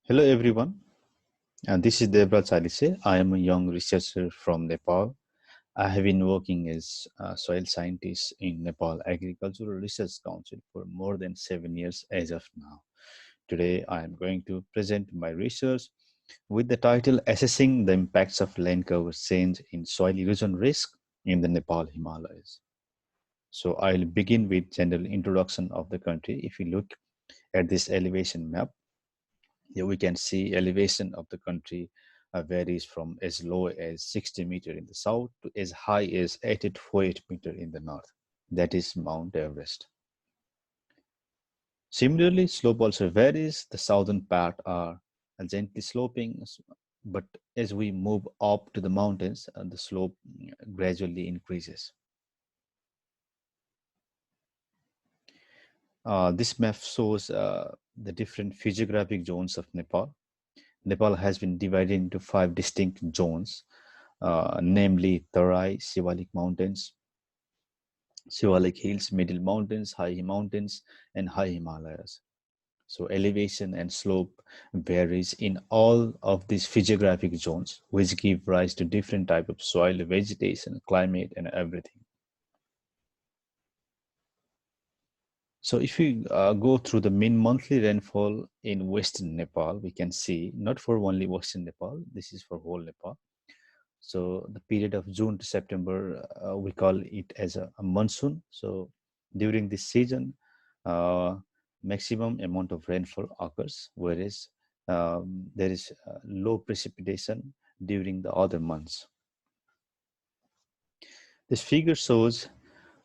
Hello everyone, and this is Devraj Chalise. I am a young researcher from Nepal. I have been working as a soil scientist in Nepal Agricultural Research Council for more than 7 years as of now. Today I am going to present my research with the title Assessing the Impacts of Land Cover Change in Soil Erosion Risk in the Nepal Himalayas. So I'll begin with general introduction of the country. If you look at this elevation map, here we can see elevation of the country varies from as low as 60 meter in the south to as high as 848 meter in the north. That is Mount Everest. Similarly, slope also varies. The southern part are gently sloping, but as we move up to the mountains, the slope gradually increases. This map shows the different physiographic zones of Nepal. Nepal has been divided into 5 distinct zones, namely Tarai, Shivalik Mountains, Shivalik Hills, Middle Mountains, High Mountains, and High Himalayas. So elevation and slope varies in all of these physiographic zones, which give rise to different type of soil, vegetation, climate, and everything. So if we go through the mean monthly rainfall in Western Nepal, we can see, not for only Western Nepal, this is for whole Nepal. So the period of June to September, we call it as a monsoon. So during this season, maximum amount of rainfall occurs, whereas there is low precipitation during the other months. This figure shows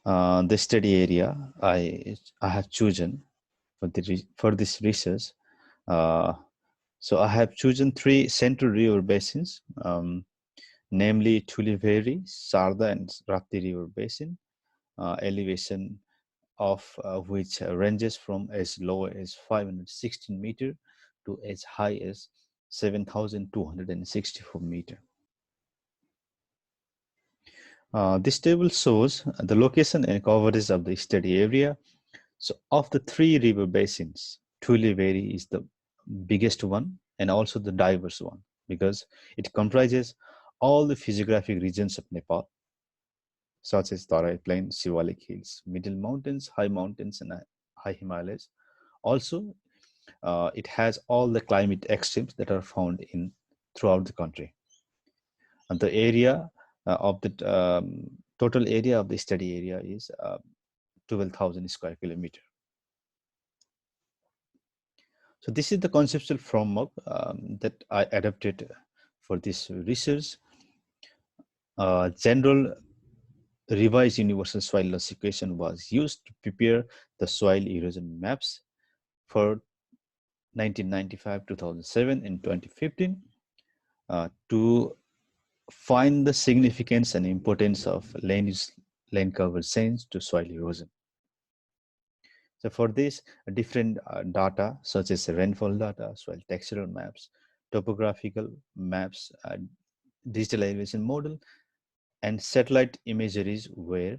the study area I have chosen for this research. Uh, so I have chosen 3 central river basins. Namely Tuliveri, Sarda, and Rapti River Basin, elevation of which ranges from as low as 516 meter to as high as 7,264 meter. This table shows the location and coverage of the study area. So of the 3 river basins, Tuliveri is the biggest one and also the diverse one because it comprises all the physiographic regions of Nepal, such as Tarai Plain, Shivalik Hills, Middle Mountains, High Mountains, and High Himalayas. Also, it has all the climate extremes that are found in throughout the country. And the area of the total area of the study area is 12,000 square kilometer. So this is the conceptual framework that I adapted for this research. General revised universal soil loss equation was used to prepare the soil erosion maps for 1995, 2007, and 2015 to find the significance and importance of land cover change to soil erosion. So for this, different data such as rainfall data, soil textural maps, topographical maps, digital elevation model, and satellite imageries were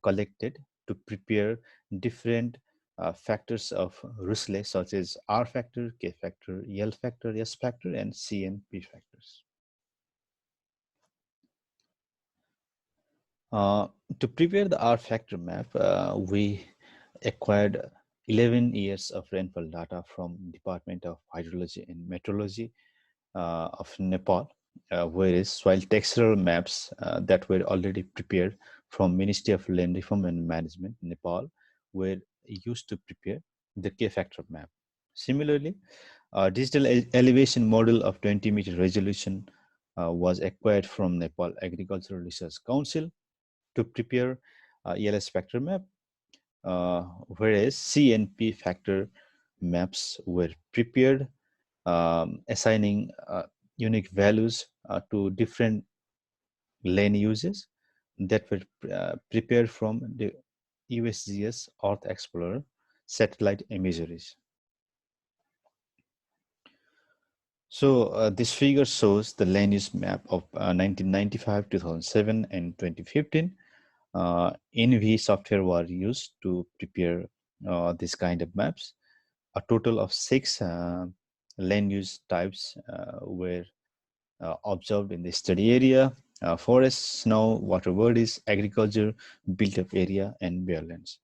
collected to prepare different factors of Rusle, such as R factor, K factor, L factor, S factor, and C and P factors. To prepare the R factor map, we acquired 11 years of rainfall data from Department of Hydrology and Meteorology of Nepal, whereas soil textural maps that were already prepared from Ministry of Land Reform and Management, Nepal, were used to prepare the K factor map. Similarly, a digital elevation model of 20 meter resolution was acquired from Nepal Agricultural Research Council to prepare ELS factor map, whereas C and P factor maps were prepared assigning unique values to different lane uses that were prepared from the USGS Earth Explorer satellite imageries. So this figure shows the land use map of 1995, 2007, and 2015. NV software was used to prepare this kind of maps. A total of 6 land use types were observed in the study area: forest, snow, water bodies, agriculture, built-up area, and bare lands.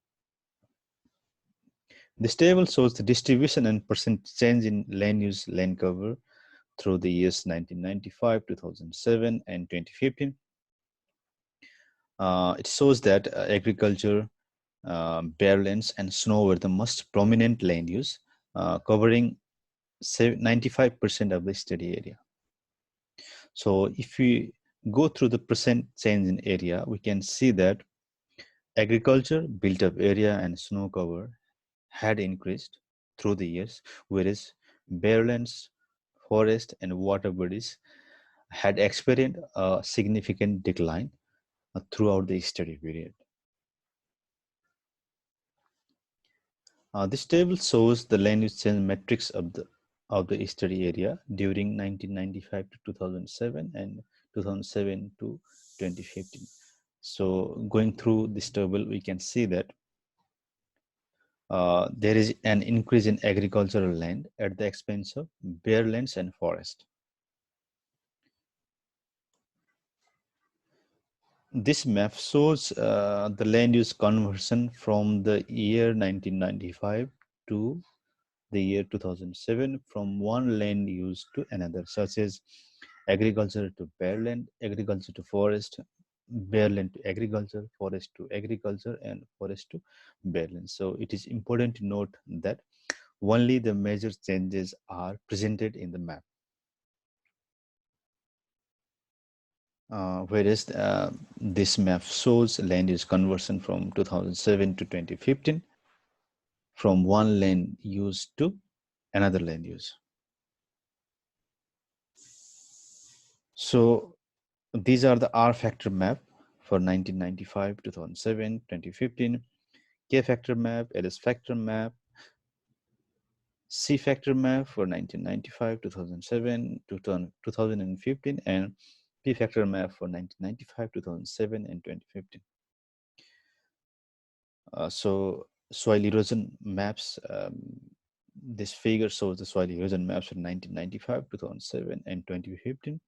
This table shows the distribution and percent change in land use land cover through the years 1995, 2007, and 2015. It shows that agriculture, bare lands, and snow were the most prominent land use, covering 95% of the study area. So if we go through the percent change in area, we can see that agriculture, built up area, and snow cover had increased through the years, whereas bare lands, forest, and water bodies had experienced a significant decline throughout the study period. This table shows the land use change metrics of the study area during 1995 to 2007 and 2007 to 2015. So going through this table, we can see that there is an increase in agricultural land at the expense of bare lands and forest. This map shows the land use conversion from the year 1995 to the year 2007, from one land use to another, such as agriculture to bare land, agriculture to forest, bare land to agriculture, forest to agriculture, and forest to bare land. So it is important to note that only the major changes are presented in the map. Whereas this map shows land use conversion from 2007 to 2015, from one land use to another land use. So these are the R factor map for 1995, 2007, 2015, K factor map, LS factor map, C factor map for 1995, 2007, 2015, and P factor map for 1995, 2007, and 2015. So soil erosion maps, this figure shows the soil erosion maps for 1995, 2007, and 2015.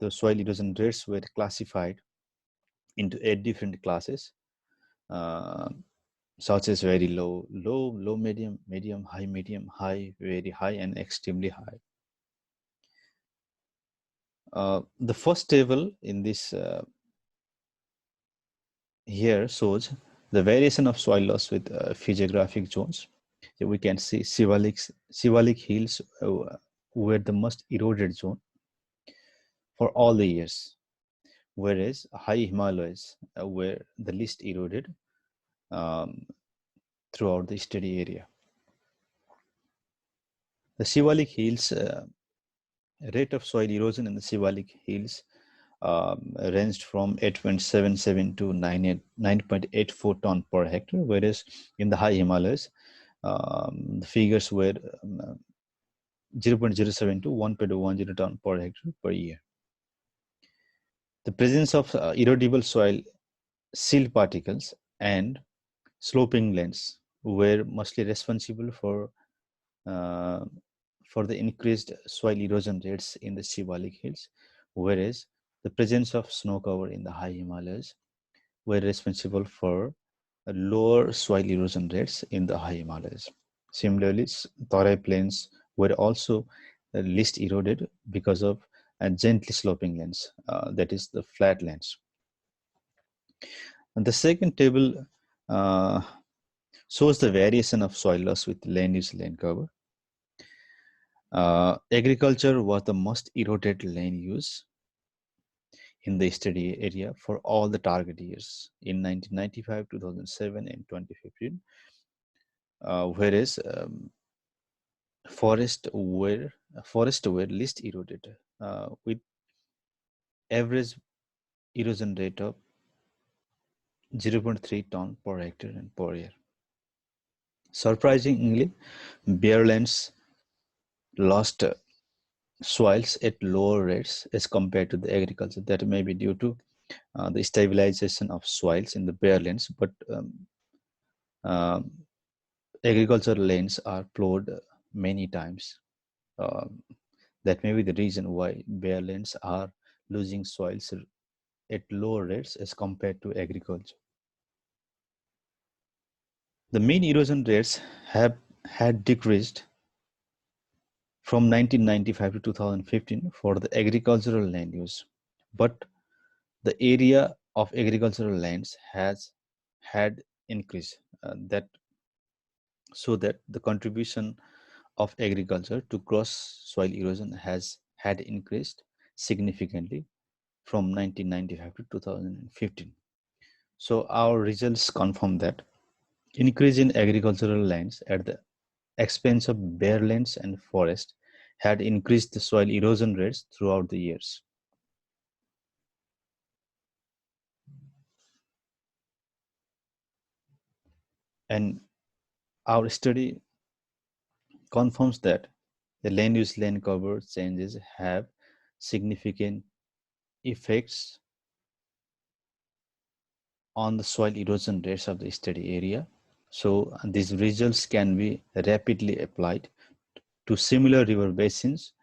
The soil erosion rates were classified into 8 different classes, such as very low, medium, high, very high, and extremely high. The first table in this here shows the variation of soil loss with physiographic zones. So we can see Shivalik Hills were the most eroded zone for all the years, whereas high Himalayas were the least eroded throughout the study area. The Shivalik Hills rate of soil erosion in the Shivalik Hills ranged from 8.77 to 9.84 ton per hectare, whereas in the high Himalayas, the figures were 0.07 to 1.10 ton per hectare per year. The presence of erodible soil, silt particles, and sloping lands were mostly responsible for the increased soil erosion rates in the Shivalik Hills, whereas the presence of snow cover in the high Himalayas were responsible for lower soil erosion rates in the high Himalayas. Similarly, Tarai plains were also least eroded because of gently sloping lands, that is the flat lands. And the second table shows the variation of soil loss with land use land cover. Agriculture was the most eroded land use in the study area for all the target years in 1995, 2007, and 2015, whereas forests were least eroded, with average erosion rate of 0.3 ton per hectare and per year. Surprisingly, bare lands lost soils at lower rates as compared to the agriculture. That may be due to the stabilization of soils in the bare lands, but agricultural lands are plowed many times Uh, that may be the reason why bare lands are losing soils at lower rates as compared to agriculture. The mean erosion rates have had decreased from 1995 to 2015 for the agricultural land use, but the area of agricultural lands has had increased. That so that the contribution of agriculture to gross soil erosion has had increased significantly from 1995 to 2015. So our results confirm that increase in agricultural lands at the expense of bare lands and forest had increased the soil erosion rates throughout the years. And our study confirms that the land use land cover changes have significant effects on the soil erosion rates of the study area. So these results can be rapidly applied to similar river basins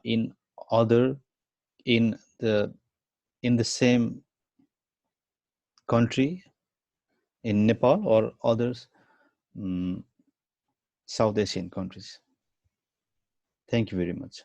in other in the same country in Nepal or others South Asian countries. Thank you very much.